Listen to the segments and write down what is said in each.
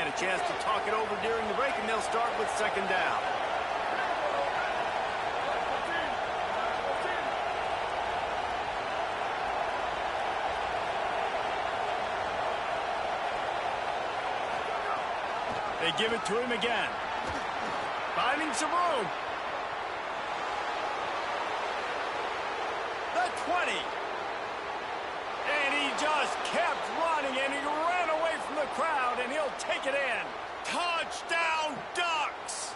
had a chance to talk it over during the break, and they'll start with second down. They give it to him again. Finding some room. The 20. And he just kept running, and he ran away from the crowd, and he'll take it in. Touchdown, Ducks!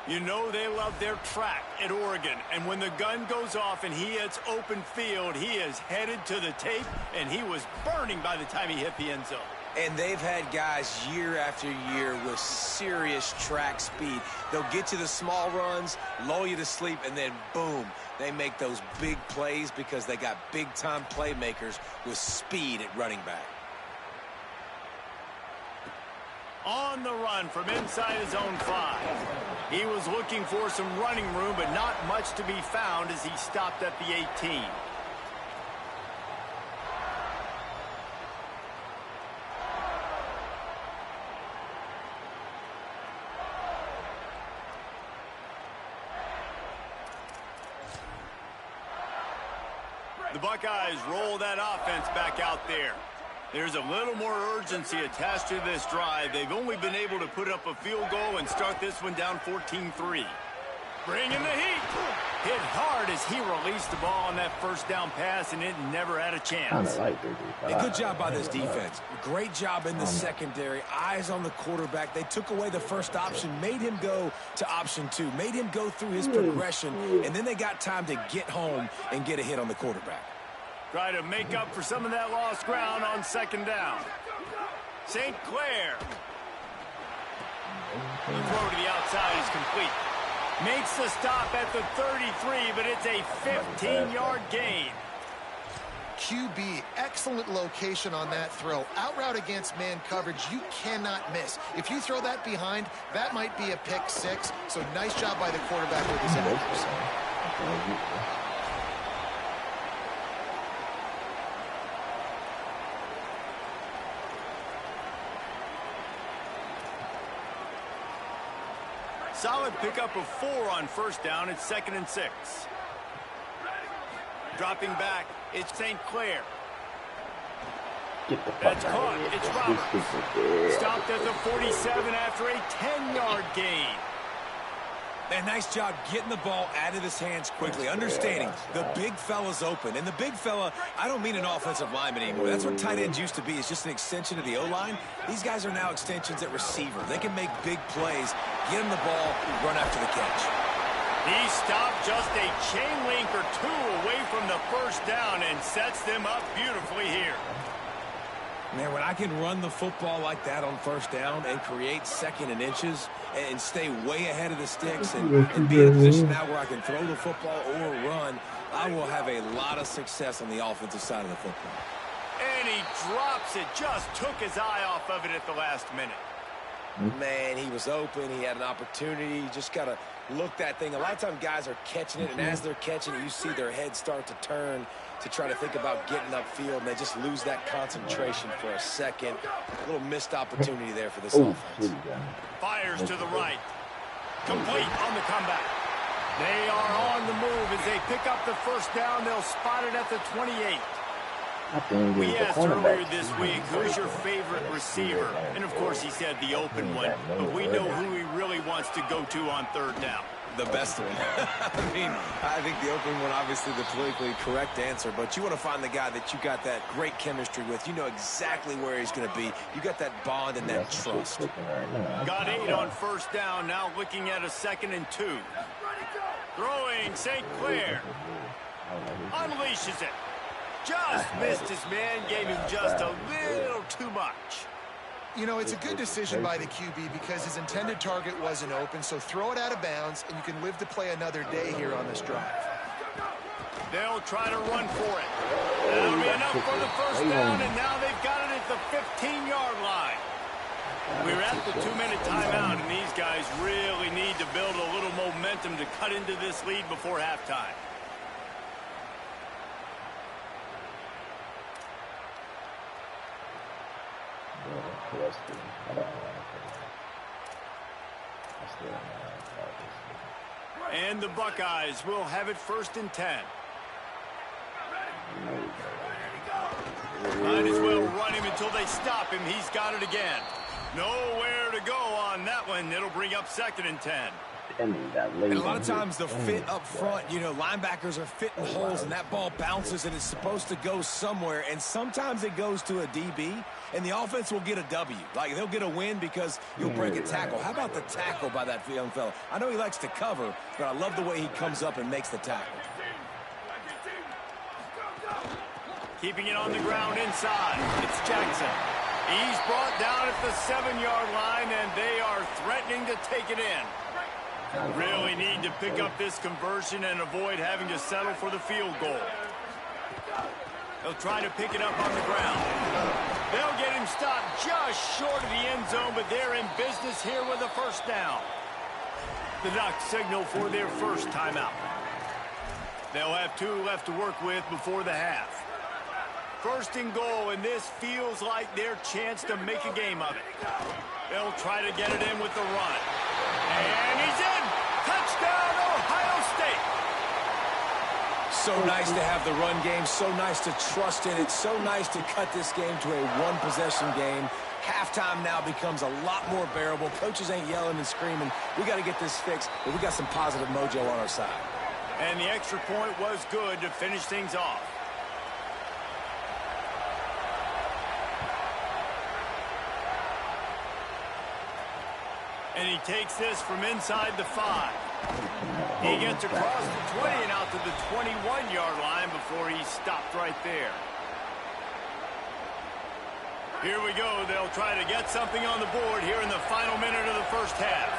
You know they love their track at Oregon, and when the gun goes off and he hits open field, he is headed to the tape, and he was burning by the time he hit the end zone. And they've had guys year after year with serious track speed. They'll get you the small runs, lull you to sleep, and then boom, they make those big plays because they got big-time playmakers with speed at running back. On the run from inside his own 5. He was looking for some running room, but not much to be found as he stopped at the 18. The Buckeyes roll that offense back out there. There's a little more urgency attached to this drive. They've only been able to put up a field goal and start this one down 14-3. Bringing the heat. Hit hard as he released the ball on that first down pass, and it never had a chance. A good job by this defense. Great job in the secondary. Eyes on the quarterback. They took away the first option, made him go to option 2, made him go through his progression, and then they got time to get home and get a hit on the quarterback. Try to make up for some of that lost ground on second down. St. Clair. The throw to the outside is complete. Makes the stop at the 33, but it's a 15-yard gain. QB, excellent location on that throw. Out route against man coverage, you cannot miss. If you throw that behind, that might be a pick 6. So nice job by the quarterback with his accuracy. Solid pickup of 4 on first down. It's 2nd and 6. Dropping back, it's St. Clair. That's caught. It's Roberts. Stopped at the 47 after a 10-yard gain. Man, nice job getting the ball out of his hands quickly, understanding the big fella's open. And the big fella, I don't mean an offensive lineman anymore. That's what tight ends used to be. It's just an extension of the O-line. These guys are now extensions at receiver. They can make big plays, get him the ball, run after the catch. He stopped just a chain link or 2 away from the first down and sets them up beautifully here. Man, when I can run the football like that on first down and create 2nd and inches and stay way ahead of the sticks and be in a position now where I can throw the football or run, I will have a lot of success on the offensive side of the football. And he drops it, just took his eye off of it at the last minute. Man, he was open. He had an opportunity. You just got to look that thing. A lot of times guys are catching it, and as they're catching it, you see their head start to turn to try to think about getting upfield, and they just lose that concentration for a second. A little missed opportunity there for this offense. Fires to the right. Complete on the comeback. They are on the move as they pick up the first down. They'll spot it at the 28. We asked earlier this week, who's your favorite receiver? And, of course, he said the open one. But we know who he really wants to go to on third down. The best one. I mean, I think the open one, obviously the politically correct answer, but you want to find the guy that you got that great chemistry with. You know exactly where he's going to be. You got that bond and that trust. Got 8 on first down, now looking at a 2nd and 2. Throwing St. Clair. Unleashes it. Just missed his man, gave him just a little too much. You know, it's a good decision by the QB because his intended target wasn't open, so throw it out of bounds, and you can live to play another day here on this drive. They'll try to run for it. That'll be enough for the first down, and now they've got it at the 15-yard line. We're at the 2-minute timeout, and these guys really need to build a little momentum to cut into this lead before halftime. And the Buckeyes will have it 1st and 10. Might as well run him until they stop him. He's got it again. Nowhere to go on that one. It'll bring up 2nd and 10. And a lot of times the fit up front, you know, linebackers are fitting holes and that ball bounces and it's supposed to go somewhere. And sometimes it goes to a DB and the offense will get a W. Like they'll get a win because you'll break a tackle. How about the tackle by that young fella? I know he likes to cover, but I love the way he comes up and makes the tackle. Keeping it on the ground inside. It's Jackson. He's brought down at the 7-yard line and they are threatening to take it in. Really need to pick up this conversion and avoid having to settle for the field goal. They'll try to pick it up on the ground. They'll get him stopped just short of the end zone, but they're in business here with a 1st down. The Ducks signal for their 1st timeout. They'll have 2 left to work with before the half. 1st and goal, and this feels like their chance to make a game of it. They'll try to get it in with the run. And he's in! Touchdown, Ohio State! So nice to have the run game, so nice to trust in it, so nice to cut this game to a 1-possession game. Halftime now becomes a lot more bearable. Coaches ain't yelling and screaming. We got to get this fixed, but we got some positive mojo on our side. And the extra point was good to finish things off. And he takes this from inside the 5. He gets across the 20 and out to the 21-yard line before he's stopped right there. Here we go. They'll try to get something on the board here in the final minute of the 1st half.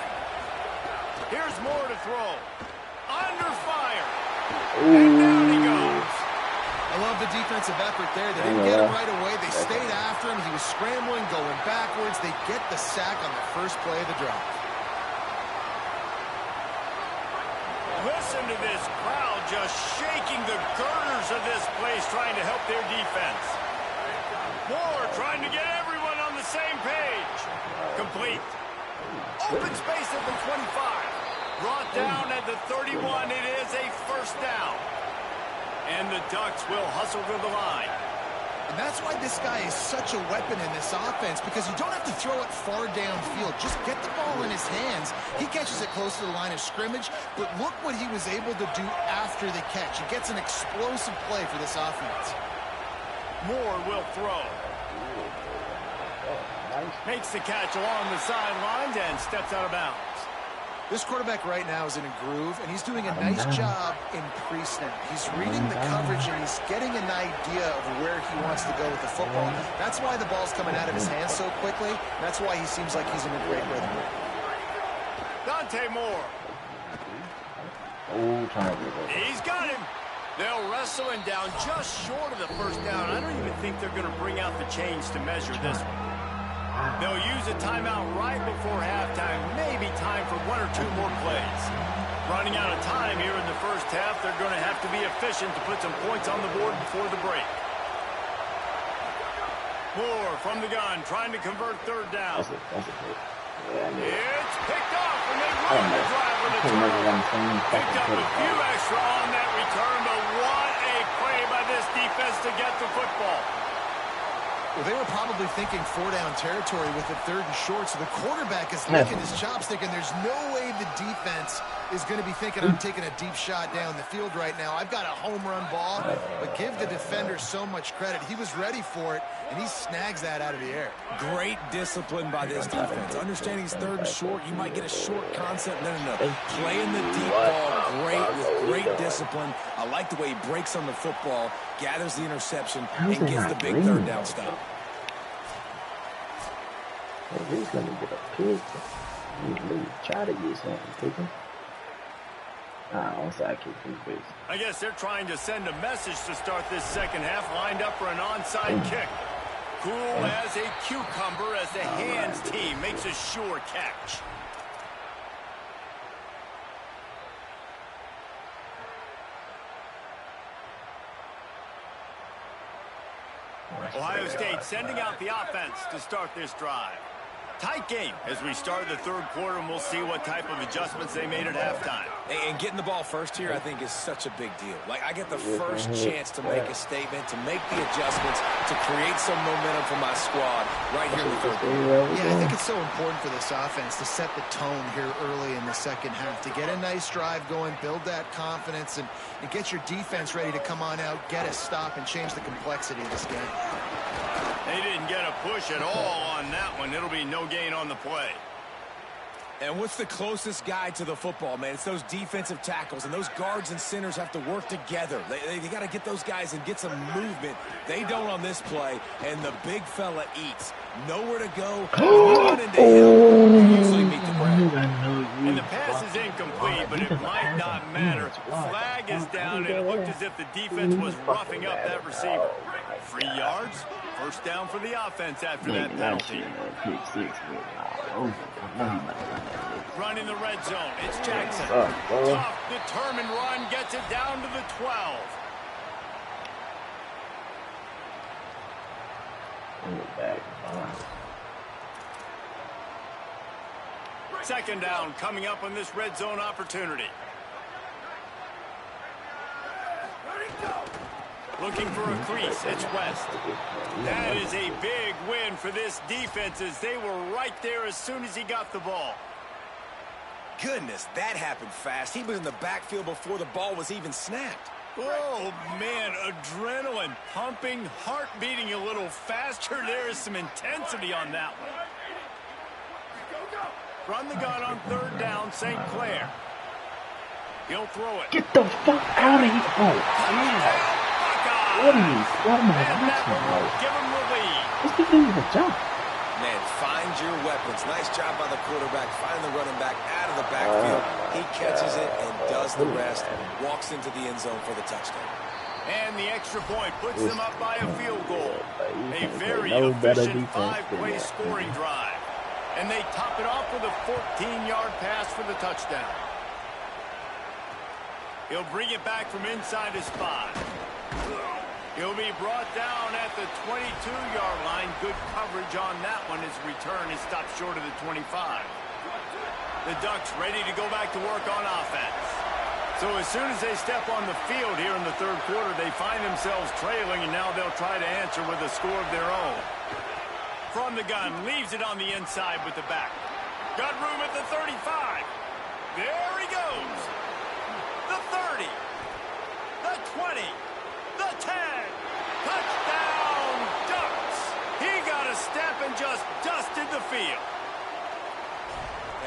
Here's Moore to throw. Under fire. And down he goes. I love the defensive effort there. They didn't get him right away. They stayed after him. He was scrambling, going backwards. They get the sack on the first play of the drive. Listen to this crowd just shaking the girders of this place, trying to help their defense. Moore trying to get everyone on the same page. Complete. Open space at the 25. Brought down at the 31. It is a 1st down. And the Ducks will hustle to the line. And that's why this guy is such a weapon in this offense, because you don't have to throw it far downfield. Just get the ball in his hands. He catches it close to the line of scrimmage, but look what he was able to do after the catch. He gets an explosive play for this offense. Moore will throw. Makes the catch along the sidelines and steps out of bounds. This quarterback right now is in a groove, and he's doing a nice job in pre-snap. He's reading the coverage, and he's getting an idea of where he wants to go with the football. That's why the ball's coming out of his hands so quickly. That's why he seems like he's in a great rhythm. Dante Moore. He's got him. They'll wrestle him down just short of the 1st down. I don't even think they're going to bring out the chains to measure this one. They'll use a timeout right before halftime. Maybe time for 1 or 2 more plays. Running out of time here in the 1st half. They're going to have to be efficient to put some points on the board before the break. Moore from the gun, trying to convert 3rd down. It's picked off, and they run the drive with a turnover. Picked up a few extra on that return, but what a play by this defense to get the football. Well, they were probably thinking 4-down territory with the 3rd and short, so the quarterback is licking his chops, thinking there's no way the defense is going to be thinking I'm taking a deep shot down the field right now. I've got a home run ball, but give the defender so much credit. He was ready for it, and he snags that out of the air. Great discipline by this defense. Understanding he's 3rd and short, you might get a short concept. No. Playing the deep ball great with great discipline. I like the way he breaks on the football, gathers the interception, and gets the big 3rd down stop. He's going to get a pick. Try to get something picking. Onside kick from the base. I guess they're trying to send a message to start this 2nd half, lined up for an onside kick. Cool as a cucumber as the hands team makes a sure catch. Ohio State sending out the offense to start this drive. Tight game as we start the third quarter, and we'll see what type of adjustments they made at halftime. And getting the ball first here, I think, is such a big deal. Like, I get the first chance to make a statement, to make the adjustments, to create some momentum for my squad right here in the third quarter. Yeah, I think it's so important for this offense to set the tone here early in the second half, to get a nice drive going, build that confidence, and get your defense ready to come on out, get a stop, and change the complexity of this game. They didn't get a push at all on that one. It'll be no gain on the play. And what's the closest guy to the football, man? It's those defensive tackles, and those guards and centers have to work together. They got to get those guys and get some movement. They don't on this play, and the big fella eats. Nowhere to go. Run into him. Usually meet the ground. And the pass is incomplete, but it might not matter. Flag is down, and it looked as if the defense was roughing up that receiver. 3 yards, first down for the offense after that penalty. Run in the red zone. It's Jackson. Tough, determined run, gets it down to the 12. Second down coming up on this red zone opportunity. Looking for a crease. It's West. That is a big win for this defense as they were right there as soon as he got the ball. Goodness, that happened fast. He was in the backfield before the ball was even snapped. Oh, man, adrenaline pumping, heart beating a little faster. There is some intensity on that one. From the gun on third down, St. Clair. He'll throw it. Get the fuck out of here. Oh, yeah. What am I watching, bro? Give him the lead. This dude is a jump. Man, find your weapons. Nice job by the quarterback. Find the running back out of the backfield. He catches it and does the rest. Walks into the end zone for the touchdown. And the extra point puts them up by a field goal. A very efficient five-play scoring drive. And they top it off with a 14-yard pass for the touchdown. He'll bring it back from inside his 5. He'll be brought down at the 22-yard line. Good coverage on that one. His return is stopped short of the 25. The Ducks ready to go back to work on offense. So as soon as they step on the field here in the third quarter, they find themselves trailing, and now they'll try to answer with a score of their own. From the gun, leaves it on the inside with the back. Got room at the 35. There he goes. The 30. The 20. The 10. Touchdown, Ducks. He got a step and just dusted the field.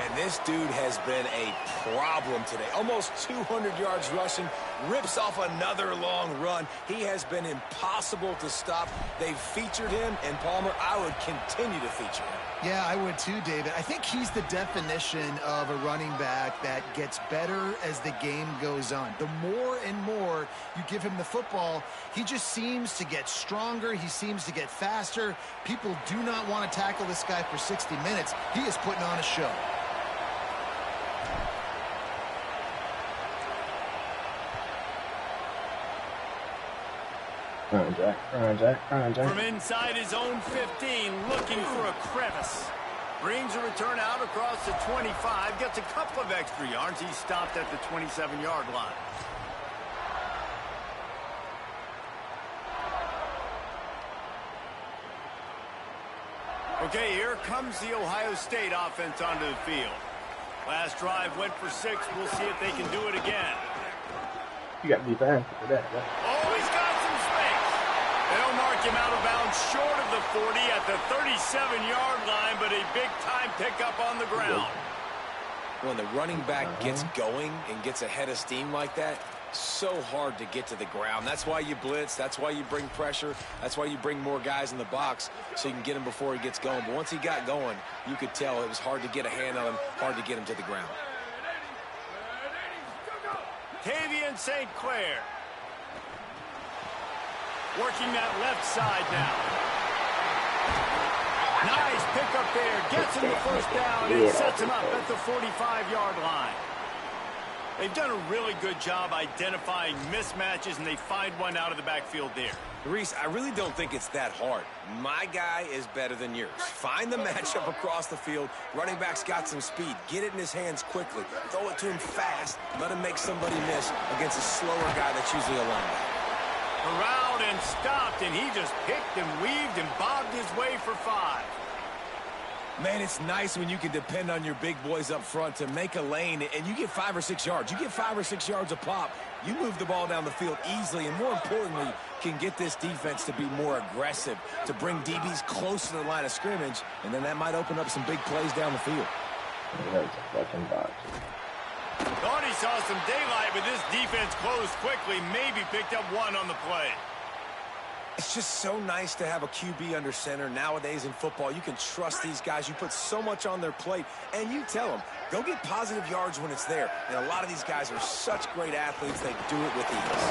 And this dude has been a problem today. Almost 200 yards rushing, rips off another long run. He has been impossible to stop. They've featured him, and Palmer, I would continue to feature him. Yeah, I would too, David. I think he's the definition of a running back that gets better as the game goes on. The more and more you give him the football, he just seems to get stronger. He seems to get faster. People do not want to tackle this guy for 60 minutes. He is putting on a show. Run, Jack. Run, Jack. Run, Jack. From inside his own 15, looking for a crevice. Brings a return out across the 25. Gets a couple of extra yards. He's stopped at the 27-yard line. Okay, here comes the Ohio State offense onto the field. Last drive went for 6. We'll see if they can do it again. You got to be fast for that, right? Oh, he's got some space. They'll mark him out of bounds short of the 40 at the 37-yard line, but a big-time pickup on the ground. When the running back gets going and gets ahead of steam like that, so hard to get to the ground. That's why you blitz. That's why you bring pressure. That's why you bring more guys in the box so you can get him before he gets going. But once he got going, you could tell it was hard to get a hand on him, hard to get him to the ground. Tavian St. Clair. Working that left side now. Nice pickup there. Gets him the first down and sets him up at the 45-yard line. They've done a really good job identifying mismatches, and they find one out of the backfield there. Reese, I really don't think it's that hard. My guy is better than yours. Find the matchup across the field. Running back's got some speed. Get it in his hands quickly. Throw it to him fast. Let him make somebody miss against a slower guy that's usually a linebacker. Around and stopped, and he just picked and weaved and bobbed his way for 5. Man, it's nice when you can depend on your big boys up front to make a lane, and you get 5 or 6 yards. You get 5 or 6 yards a pop. You move the ball down the field easily, and more importantly, can get this defense to be more aggressive, to bring DBs close to the line of scrimmage, and then that might open up some big plays down the field. Thought he saw some daylight, but this defense closed quickly, maybe picked up 1 on the play. It's just so nice to have a QB under center. Nowadays in football, you can trust these guys. You put so much on their plate, and you tell them, go get positive yards when it's there. And a lot of these guys are such great athletes, they do it with ease.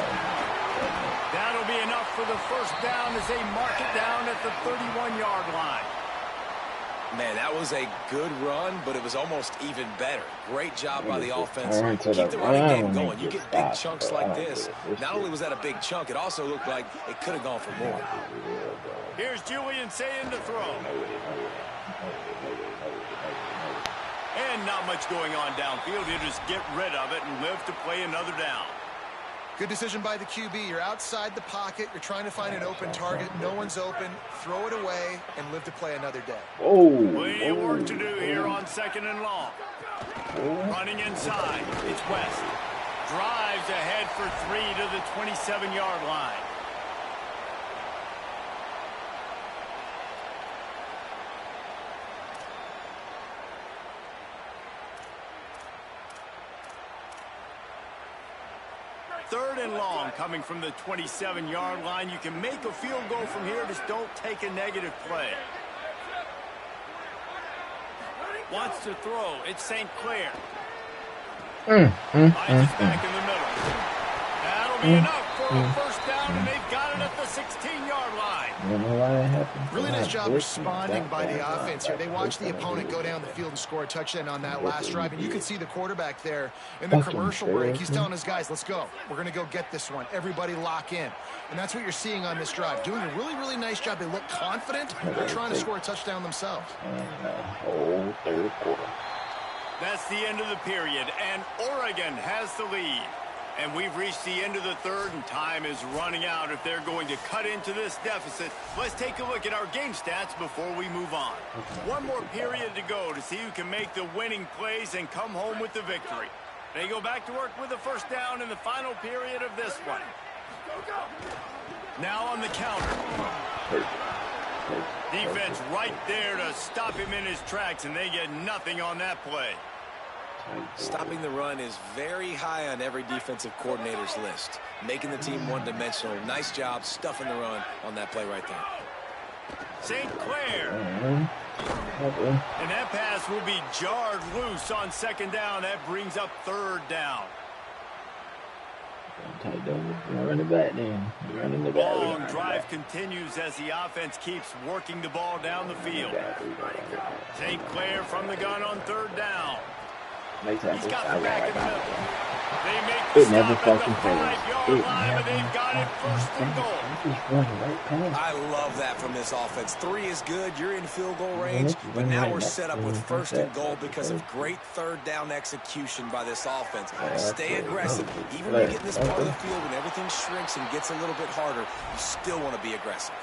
That'll be enough for the first down as they mark it down at the 31-yard line. Man, that was a good run, but it was almost even better. Great job by the offense. Keep the running game going. You get big chunks like this. Not only was that a big chunk, it also looked like it could have gone for more. Here's Julian saying to throw. And not much going on downfield. He'll just get rid of it and live to play another down. Good decision by the QB. You're outside the pocket. You're trying to find an open target. No one's open. Throw it away and live to play another day. Plenty of work to do here on 2nd and long. Running inside. It's West. Drives ahead for 3 to the 27-yard line. Third and long coming from the 27-yard line. You can make a field goal from here. Just don't take a negative play. Wants to throw. It's St. Clair. Finds back in the middle. That'll be enough for a first down, and they've got it at the 16-yard line. Really nice job responding by the offense here. They watched the opponent go down the field and score a touchdown on that last drive, and you can see the quarterback there in the commercial break. He's telling his guys, let's go. We're going to go get this one. Everybody lock in. And that's what you're seeing on this drive. Doing a really, really nice job. They look confident. They're trying to score a touchdown themselves. That's the end of the period, and Oregon has the lead. And we've reached the end of the third, and time is running out if they're going to cut into this deficit. Let's take a look at our game stats before we move on. One more period to go to see who can make the winning plays and come home with the victory. They go back to work with the first down in the final period of this one. Now on the counter. Defense right there to stop him in his tracks, and they get nothing on that play. Stopping the run is very high on every defensive coordinator's list. Making the team one-dimensional. Nice job stuffing the run on that play right there. St. Clair. And that pass will be jarred loose on 2nd down. That brings up 3rd down. Long drive continues as the offense keeps working the ball down the field. St. Clair from the gun on 3rd down. He's got the back in the middle. They make the stop at the 5-yard line, but they've got it 1st and goal. I love that from this offense. 3 is good. You're in field goal range, but now we're set up with 1st and goal because of great 3rd down execution by this offense. Stay aggressive. Even when you get in this part of the field, when everything shrinks and gets a little bit harder, you still want to be aggressive.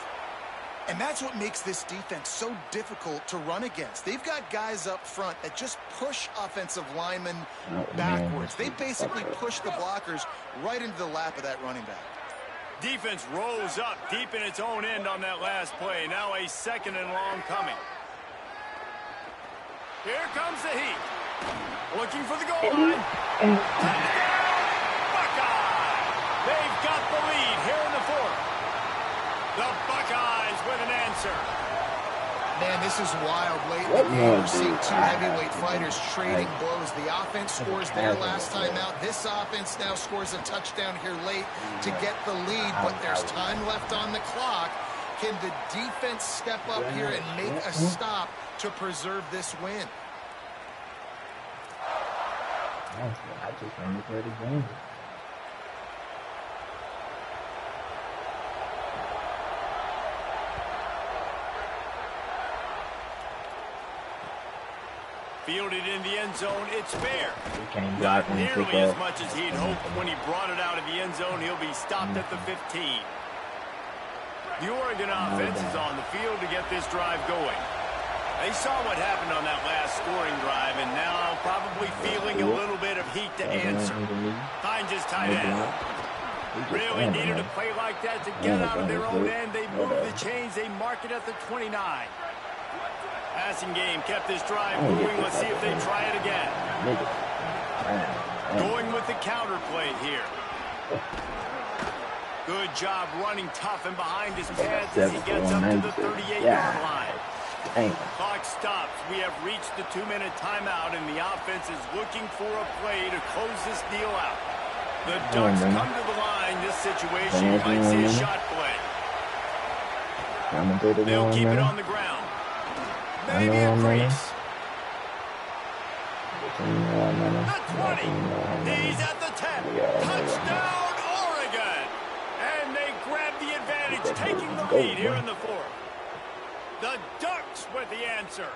And that's what makes this defense so difficult to run against. They've got guys up front that just push offensive linemen backwards. They basically push the blockers right into the lap of that running back. Defense rolls up deep in its own end on that last play. Now a 2nd and long coming. Here comes the heat. Looking for the goal line. Touchdown, Buckeye! They've got the lead here in the 4th. The Buckeyes with an answer. Man, this is wild. Late in the game, we're seeing 2 heavyweight fighters trading blows. The offense scores there last time out. This offense now scores a touchdown here late to get the lead, but there's time left on the clock. Can the defense step up here and make a stop to preserve this win? I just want to play the game. Fielded in the end zone, it's fair. Not nearly as much as he'd hoped when he brought it out of the end zone. He'll be stopped at the 15. The Oregon offense is on the field to get this drive going. They saw what happened on that last scoring drive, and now probably feeling a little bit of heat to answer. Finds his tight end. Really needed a play like that to get out of their own end. They move the chains. They mark it at the 29. Passing game kept this drive moving. Let's see if they try it again. Going with the counter play here. Good job running tough and behind his pads as he gets up to the 38-yard line. Clock stops. We have reached the 2-minute timeout, and the offense is looking for a play to close this deal out. The Ducks come to the line. This situation, you might see a shot play. They'll keep it on the ground. Maybe a brace. The 20. He's at the 10. Touchdown, Oregon. And they grab the advantage, taking the lead here in the fourth. The Ducks with the answer.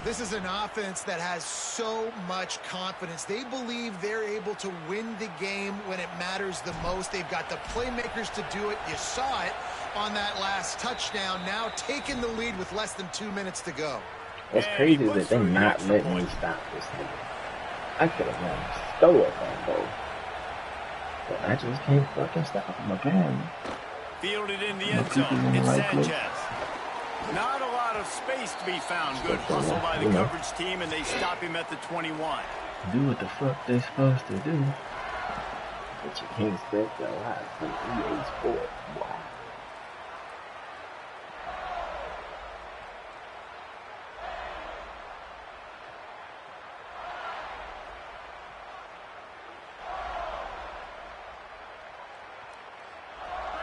This is an offense that has so much confidence. They believe they're able to win the game when it matters the most. They've got the playmakers to do it. You saw it on that last touchdown. Now taking the lead with less than 2 minutes to go. What's crazy is that they're not letting me stop this thing. I could have won stole it that goal. But I just can't fucking stop him again. Fielded in the end zone. It's Sanchez. Not a lot of space to be found. Good hustle by the coverage team, and they stop him at the 21. Do what the fuck they supposed to do. But you can't expect a lot from EA Sports. Wow.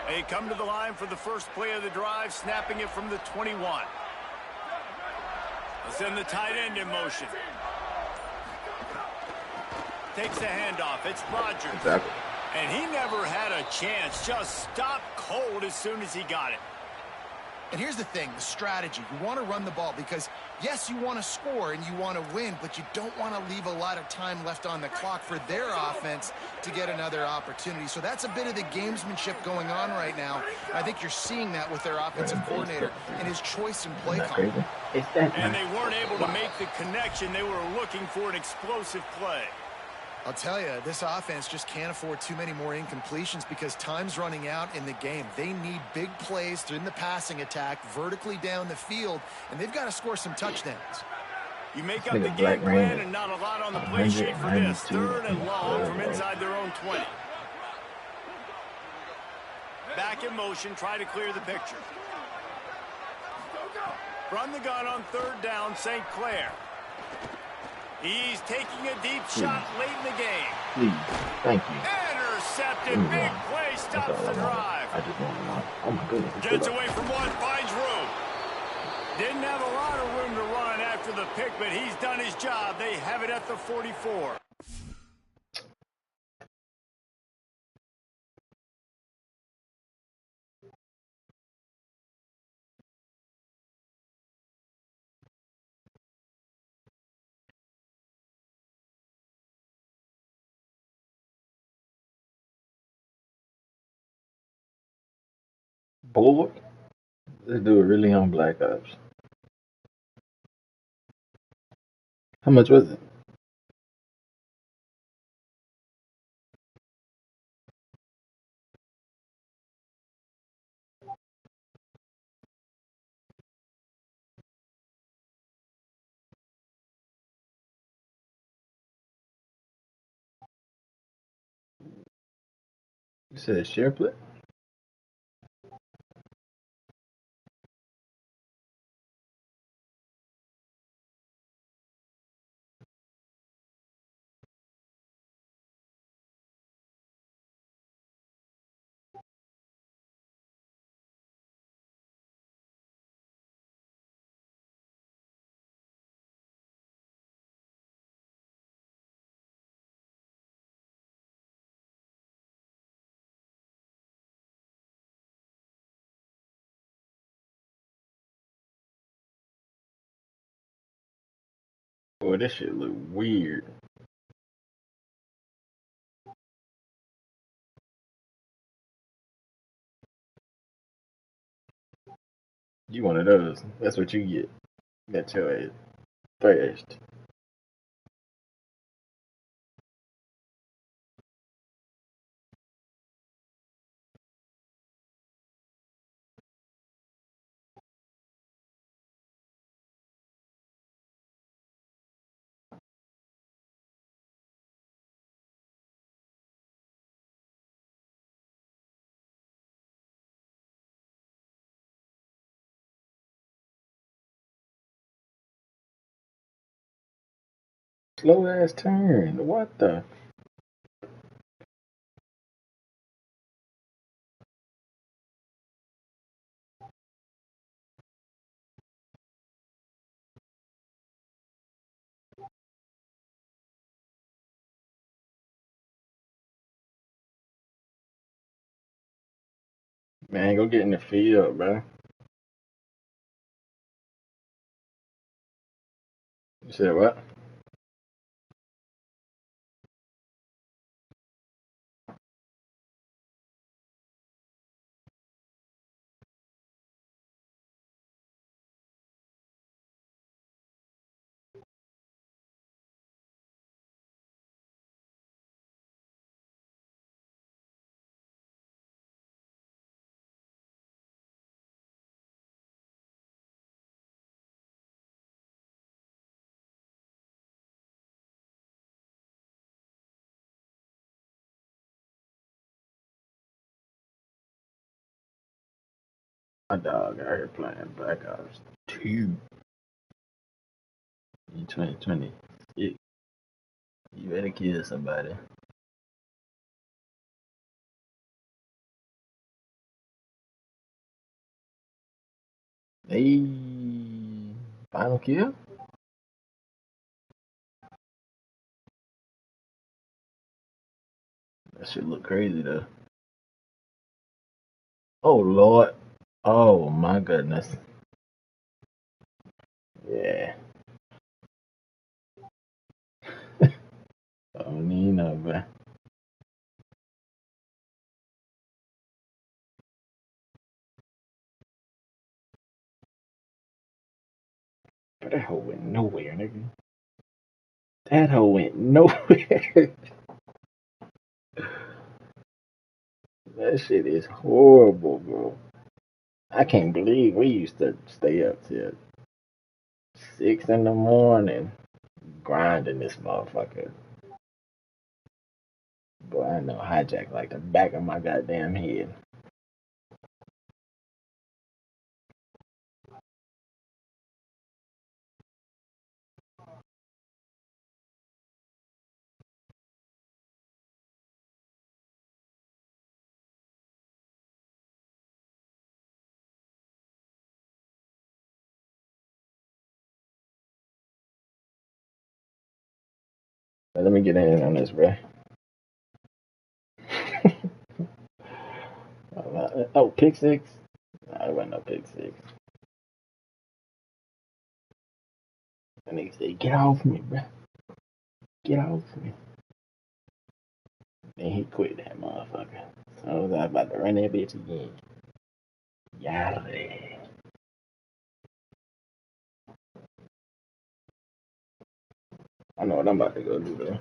They come to the line for the first play of the drive, snapping it from the 21. They'll send the tight end in motion. Takes the handoff. It's Rodgers. Exactly. And he never had a chance. Just stopped cold as soon as he got it. And here's the thing, the strategy. You want to run the ball because, yes, you want to score and you want to win, but you don't want to leave a lot of time left on the clock for their offense to get another opportunity. So that's a bit of the gamesmanship going on right now. I think you're seeing that with their offensive coordinator and his choice in play call. And they weren't able to make the connection. They were looking for an explosive play. I'll tell you, this offense just can't afford too many more incompletions because time's running out in the game. They need big plays in the passing attack, vertically down the field, and they've got to score some touchdowns. You make up the game plan and not a lot on the play sheet for this. 3rd and long from inside their own 20. Back in motion, try to clear the picture. Run the gun on 3rd down, St. Clair. He's taking a deep shot late in the game. Please. Thank you. Intercepted. Big play. Stops the drive. I just want to know. Oh, my goodness. Gets away from one. Finds room. Didn't have a lot of room to run after the pick, but he's done his job. They have it at the 44. Bored? This dude really on Black Ops. How much was it? You said share play? Boy, this shit look weird. You one of those. That's what you get. Got your ass thrashed. Slow ass turn. What the? Man, go get in the field, bro. You said what? My dog out here playing Black Ops 2 in 2020. You better kill somebody. Hey, final kill? That shit look crazy though. Oh Lord. Oh my goodness. Yeah. I don't even know, bro. But that hoe went nowhere, nigga. That hoe went nowhere. That shit is horrible, bro. I can't believe we used to stay up till 6 in the morning grinding this motherfucker. Boy, I know hijack like the back of my goddamn head. But let me get in on this, bro. Oh, pick six? Nah, it wasn't no pick six. That nigga said, get off me, bro. Get off me. Then he quit that motherfucker. So I was about to run that bitch again. Yare. I know what I'm about to go do though.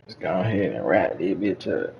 Just go ahead and wrap this bitch up.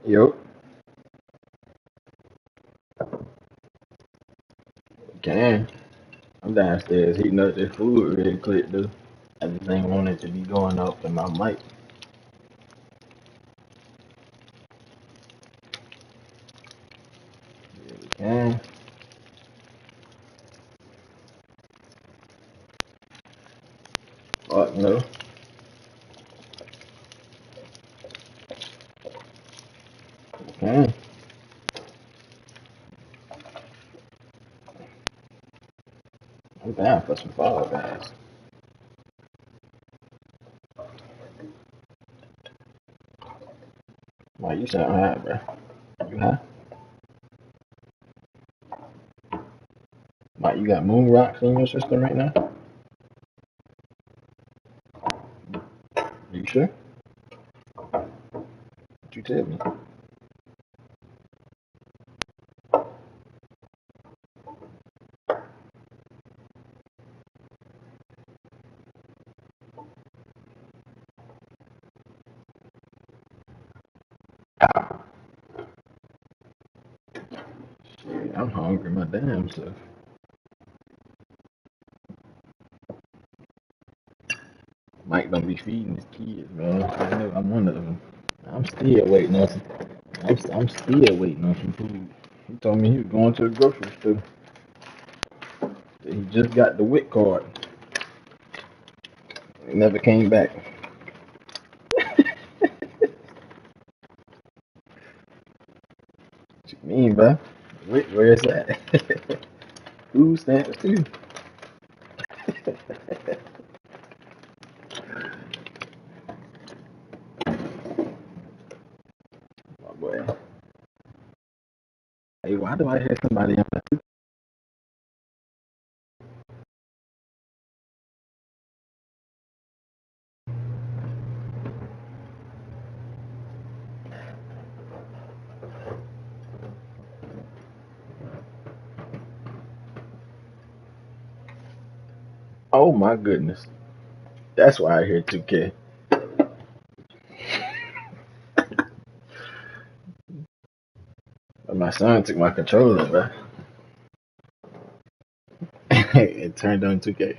Yo, can. I'm downstairs heating up this food really quick, dude. I just ain't want it to be going up in my mic. Can. Fuck no. Can. I'm down for some Fall Guys. Why you sound high, bro? You high? Why you got moon rocks in your system right now? You sure? What you tell me? Shit, I'm hungry my damn self. Mike don't be feeding his kids, man. I know I'm one of them. I'm still waiting on some. I'm still waiting on some food. He told me he was going to the grocery store. He just got the WIC card. He never came back. What you mean, bro? WIC, where is that? Food stamps too. My boy. Hey, why do I hear somebody in my Oh my goodness. That's why I hear 2K. But my son took my controller, bro. It turned on 2K.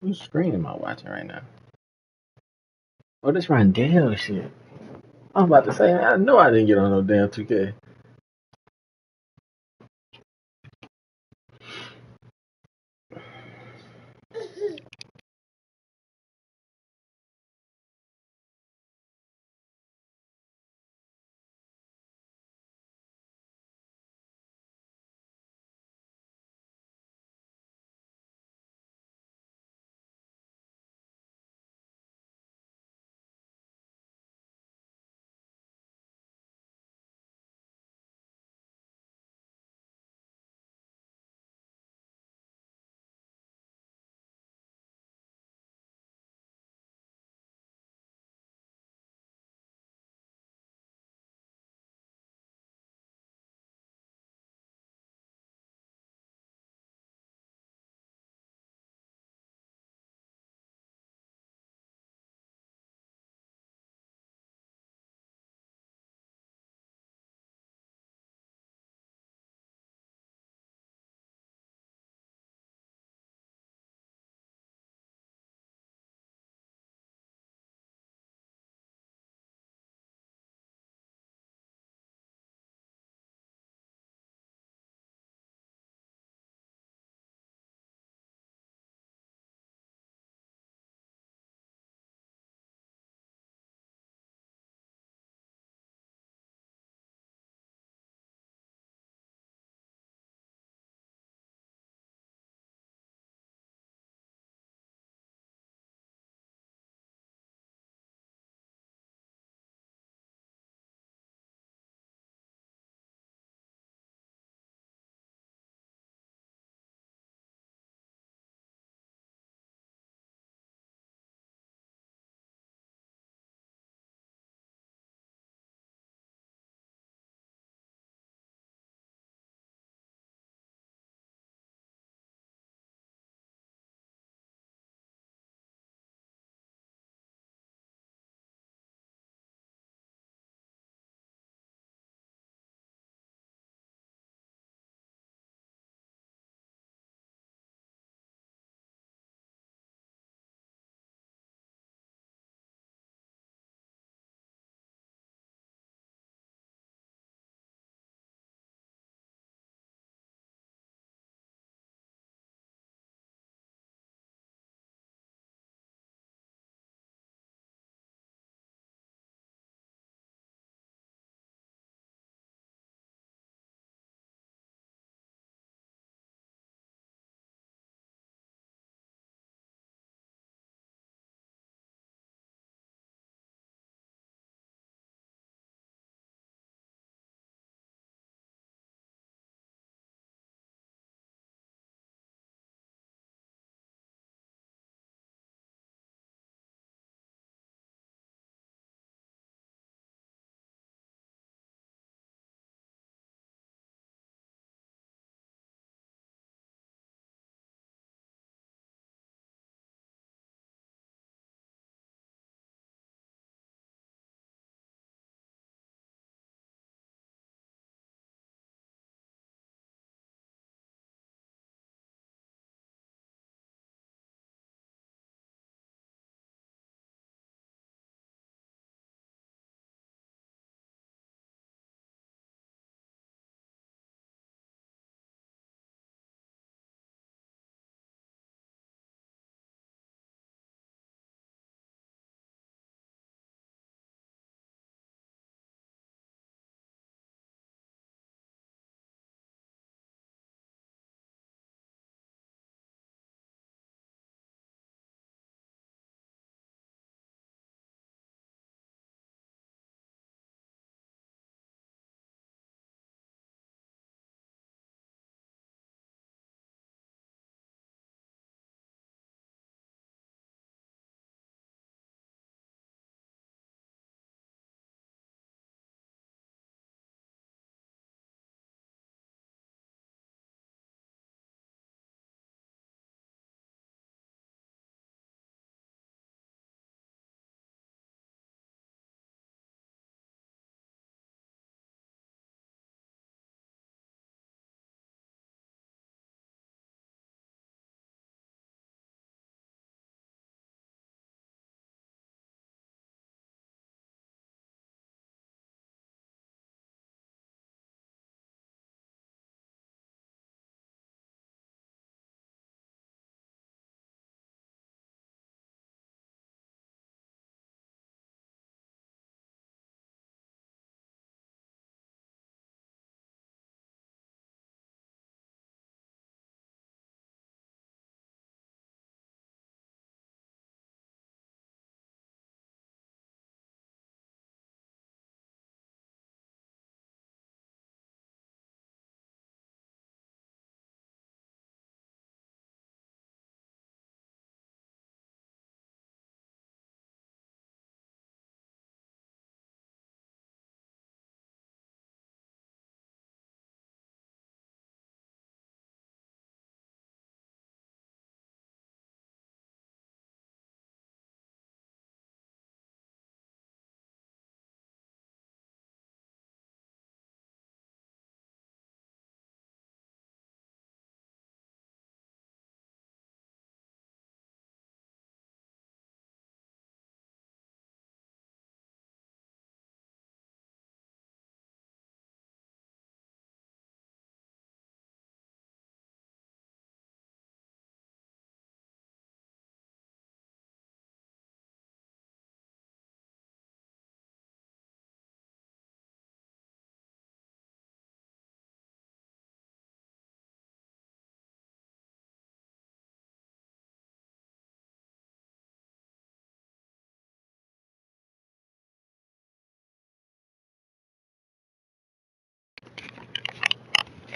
Whose screen am I watching right now? Oh, this Rondell shit. I was about to say, I know I didn't get on no damn 2K.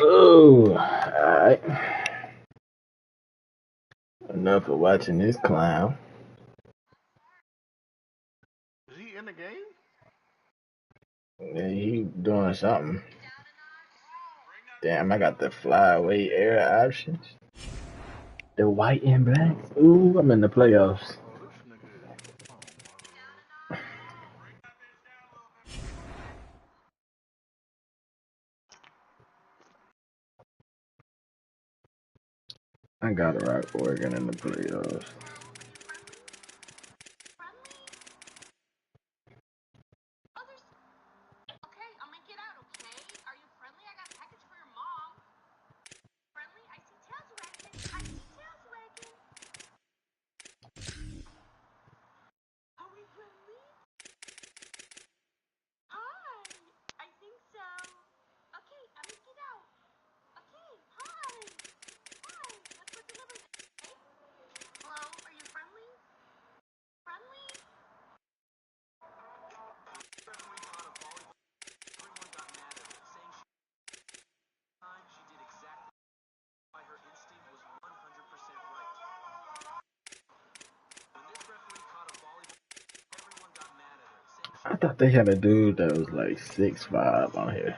Oh, alright. Enough of watching this clown. Is he in the game? Yeah, he doing something. Damn, I got the flyaway air options. The white and black. Ooh, I'm in the playoffs. Oh, this nigga. I gotta rock Oregon in the playoffs. I thought they had a dude that was like 6'5" on here.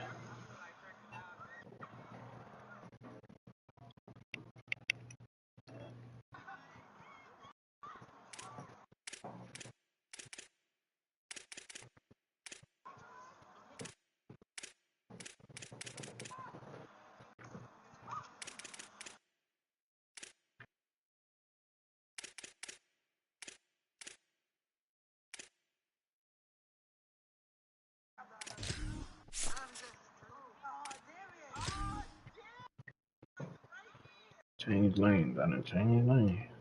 Change lanes. I done change lanes.